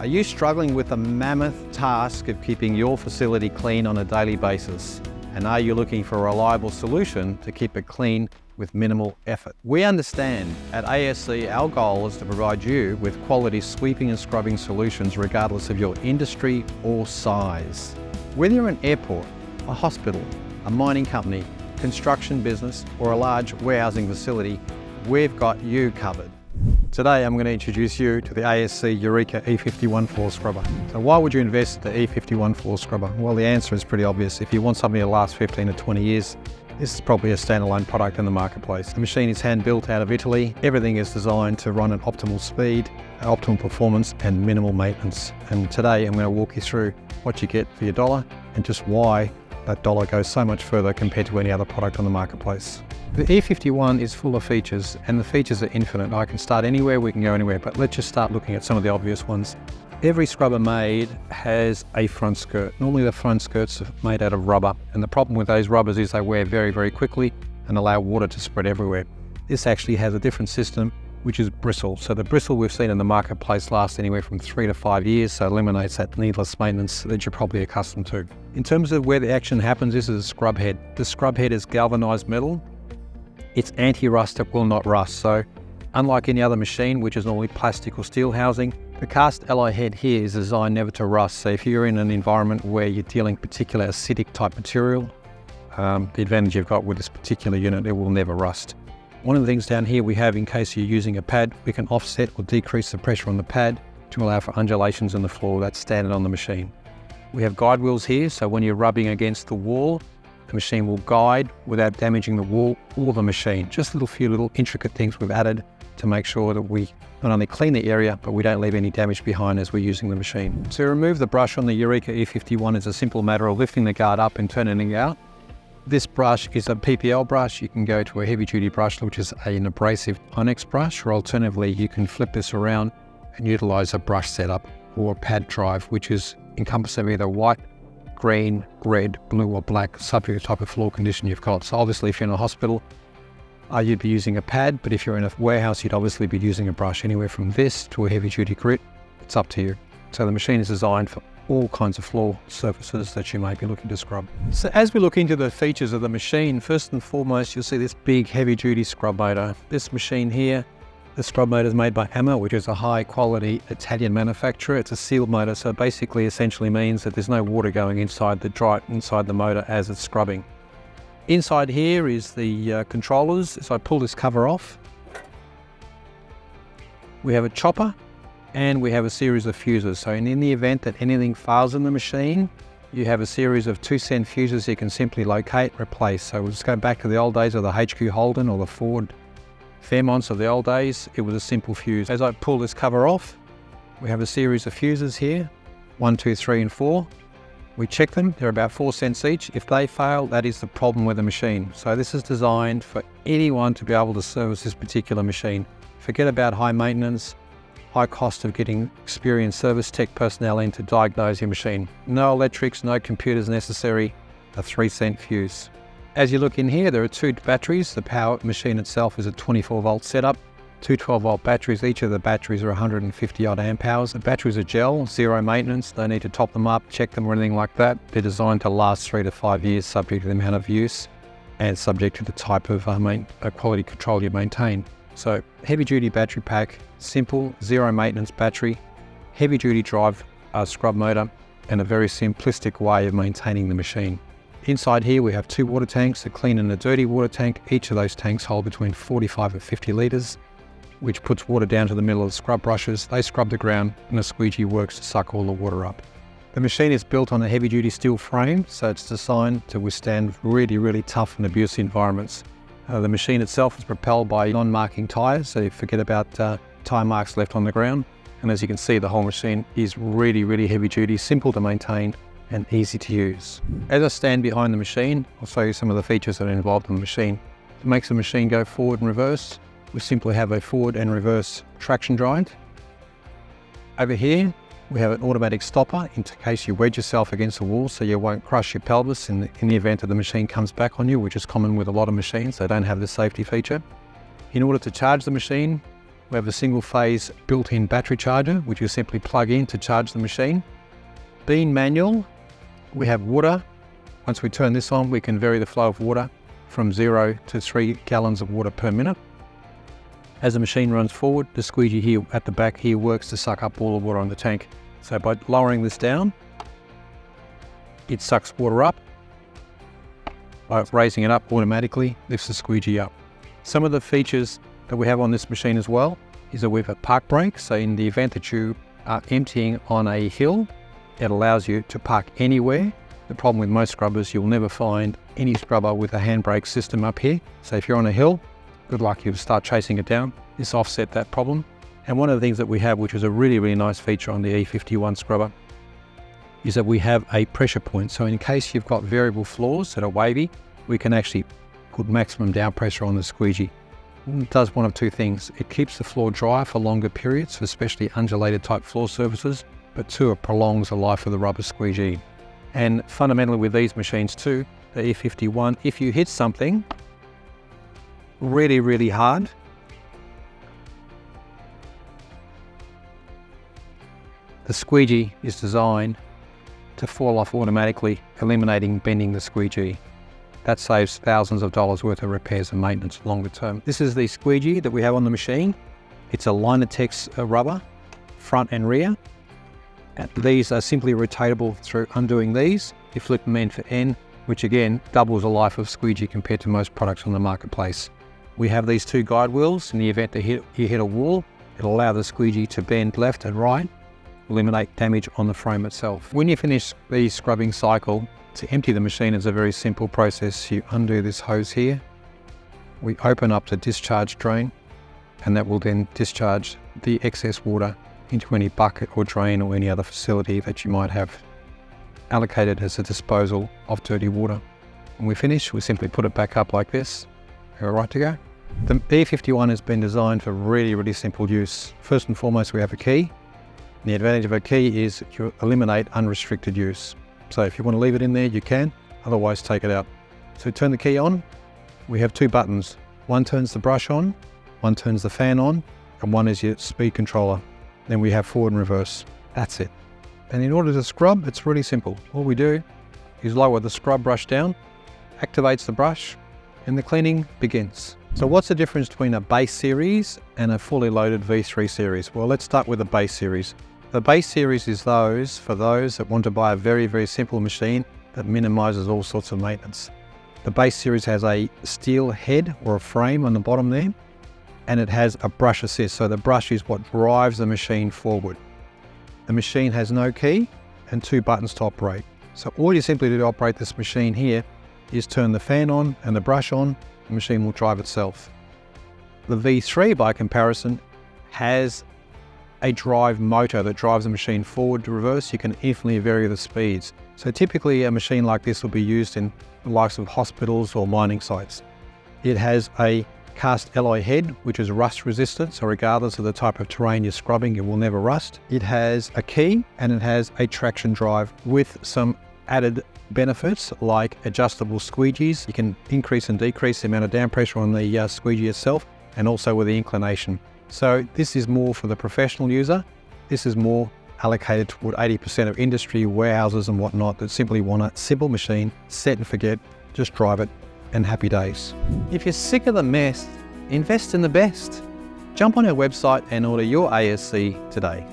Are you struggling with the mammoth task of keeping your facility clean on a daily basis? And are you looking for a reliable solution to keep it clean with minimal effort? We understand at ASC our goal is to provide you with quality sweeping and scrubbing solutions regardless of your industry or size. Whether you're an airport, a hospital, a mining company, construction business, or a large warehousing facility, we've got you covered. Today I'm going to introduce you to the ASC Eureka E51 floor scrubber. So why would you invest in the E51 floor scrubber? Well, the answer is pretty obvious. If you want something to last 15 to 20 years, this is probably a standalone product in the marketplace. The machine is hand built out of Italy. Everything is designed to run at optimal speed, optimal performance and minimal maintenance. And today I'm going to walk you through what you get for your dollar and just why that dollar goes so much further compared to any other product on the marketplace. The E51 is full of features and the features are infinite. I can start anywhere, we can go anywhere, but let's just start looking at some of the obvious ones. Every scrubber made has a front skirt. Normally the front skirts are made out of rubber, and the problem with those rubbers is they wear very, very quickly and allow water to spread everywhere. This actually has a different system, which is bristle. So the bristle we've seen in the marketplace lasts anywhere from 3 to 5 years, so eliminates that needless maintenance that you're probably accustomed to. In terms of where the action happens, this is a scrub head. The scrub head is galvanized metal. It's anti-rust, it will not rust. So unlike any other machine, which is normally plastic or steel housing, the cast alloy head here is designed never to rust. So if you're in an environment where you're dealing particular acidic type material, the advantage you've got with this particular unit, it will never rust. One of the things down here we have, in case you're using a pad, we can offset or decrease the pressure on the pad to allow for undulations in the floor. That's standard on the machine. We have guide wheels here, so when you're rubbing against the wall, the machine will guide without damaging the wall or the machine. Just a few little intricate things we've added to make sure that we not only clean the area, but we don't leave any damage behind as we're using the machine. To remove the brush on the Eureka E51 is a simple matter of lifting the guard up and turning it out. This brush is a PPL brush. You can go to a heavy duty brush, which is an abrasive onyx brush, or alternatively you can flip this around and utilize a brush setup or a pad drive, which is encompassed of either white, green, red, blue or black, subject to the type of floor condition you've got. So obviously if you're in a hospital, you'd be using a pad, but if you're in a warehouse, you'd obviously be using a brush. Anywhere from this to a heavy duty grit, it's up to you. So the machine is designed for all kinds of floor surfaces that you may be looking to scrub. So as we look into the features of the machine, first and foremost, you'll see this big heavy duty scrub motor. This machine here, the scrub motor is made by Hammer, which is a high quality Italian manufacturer. It's a sealed motor, so basically essentially means that there's no water going inside the motor as it's scrubbing. Inside here is the controllers. So I pull this cover off. We have a chopper and we have a series of fuses. So in the event that anything fails in the machine, you have a series of 2-cent fuses you can simply locate, replace. So we'll just go back to the old days of the HQ Holden or the Ford Fairmonts of the old days. It was a simple fuse. As I pull this cover off, we have a series of fuses here, 1, 2, 3 and 4. We check them, they're about 4 cents each. If they fail, that is the problem with the machine. So this is designed for anyone to be able to service this particular machine. Forget about high maintenance, high cost of getting experienced service tech personnel in to diagnose your machine. No electrics, no computers necessary, a 3-cent fuse. As you look in here, there are 2 batteries. The power machine itself is a 24-volt setup. 2 12-volt batteries. Each of the batteries are 150 odd amp hours. The batteries are gel, zero maintenance. No need to top them up, check them or anything like that. They're designed to last 3 to 5 years, subject to the amount of use and subject to the type of quality control you maintain. So heavy duty battery pack, simple, zero maintenance battery, heavy duty drive scrub motor, and a very simplistic way of maintaining the machine. Inside here we have 2 water tanks, a clean and a dirty water tank. Each of those tanks hold between 45 and 50 litres, which puts water down to the middle of the scrub brushes. They scrub the ground and a squeegee works to suck all the water up. The machine is built on a heavy duty steel frame, so it's designed to withstand really, really tough and abusive environments. The machine itself is propelled by non-marking tyres, so you forget about tyre marks left on the ground. And as you can see, the whole machine is really, really heavy duty, simple to maintain and easy to use. As I stand behind the machine, I'll show you some of the features that are involved in the machine. It makes the machine go forward and reverse. We simply have a forward and reverse traction joint. Over here, we have an automatic stopper in case you wedge yourself against the wall so you won't crush your pelvis in the event that the machine comes back on you, which is common with a lot of machines. They don't have this safety feature. In order to charge the machine, We have a single phase built-in battery charger, which you simply plug in to charge the machine. Being manual, we have water. Once we turn this on, we can vary the flow of water from 0 to 3 gallons of water per minute. As the machine runs forward, the squeegee here at the back here works to suck up all the water on the tank. So by lowering this down, it sucks water up. By raising it up automatically, lifts the squeegee up. Some of the features that we have on this machine as well is that we have a park brake. So in the event that you are emptying on a hill, it allows you to park anywhere. The problem with most scrubbers, you'll never find any scrubber with a handbrake system up here. So if you're on a hill, good luck, you'll start chasing it down. This offset that problem. And one of the things that we have, which is a really, really nice feature on the E51 scrubber, is that we have a pressure point. So in case you've got variable floors that are wavy, we can actually put maximum down pressure on the squeegee. It does one of two things. It keeps the floor dry for longer periods, for especially undulated type floor surfaces, but two, it prolongs the life of the rubber squeegee. And fundamentally with these machines too, the E51, if you hit something really, really hard, the squeegee is designed to fall off automatically, eliminating bending the squeegee. That saves thousands of dollars worth of repairs and maintenance longer term. This is the squeegee that we have on the machine. It's a Linatex rubber, front and rear. And these are simply rotatable through undoing these. You flip them end for end, which again doubles the life of squeegee compared to most products on the marketplace. We have these two guide wheels. In the event that you hit a wall, it'll allow the squeegee to bend left and right, eliminate damage on the frame itself. When you finish the scrubbing cycle, to empty the machine is a very simple process. You undo this hose here. We open up the discharge drain, and that will then discharge the excess water into any bucket or drain or any other facility that you might have allocated as a disposal of dirty water. When we finish, we simply put it back up like this. We're right to go. The E51 has been designed for really, really simple use. First and foremost, we have a key. The advantage of a key is you eliminate unrestricted use. So if you want to leave it in there, you can, otherwise take it out. So turn the key on, we have two buttons. One turns the brush on, one turns the fan on, and one is your speed controller. Then we have forward and reverse. That's it. And in order to scrub, it's really simple. All we do is lower the scrub brush down, activates the brush, and the cleaning begins. So what's the difference between a base series and a fully loaded V3 series? Well, let's start with the base series. The base series is for those that want to buy a very, very simple machine that minimizes all sorts of maintenance. The base series has a steel head or a frame on the bottom there, and it has a brush assist. So the brush is what drives the machine forward. The machine has no key and two buttons to operate. So all you simply do to operate this machine here is turn the fan on and the brush on, the machine will drive itself. The V3, by comparison, has a drive motor that drives the machine forward to reverse. You can infinitely vary the speeds. So typically a machine like this will be used in the likes of hospitals or mining sites. It has a cast alloy head, which is rust resistant, so regardless of the type of terrain you're scrubbing, it will never rust. It has a key and it has a traction drive with some added benefits like adjustable squeegees. You can increase and decrease the amount of down pressure on the squeegee itself, and also with the inclination. So this is more for the professional user. This is more allocated toward 80% of industry, warehouses and whatnot that simply want a simple machine, set and forget, just drive it, and happy days. If you're sick of the mess, invest in the best. Jump on our website and order your ASC today.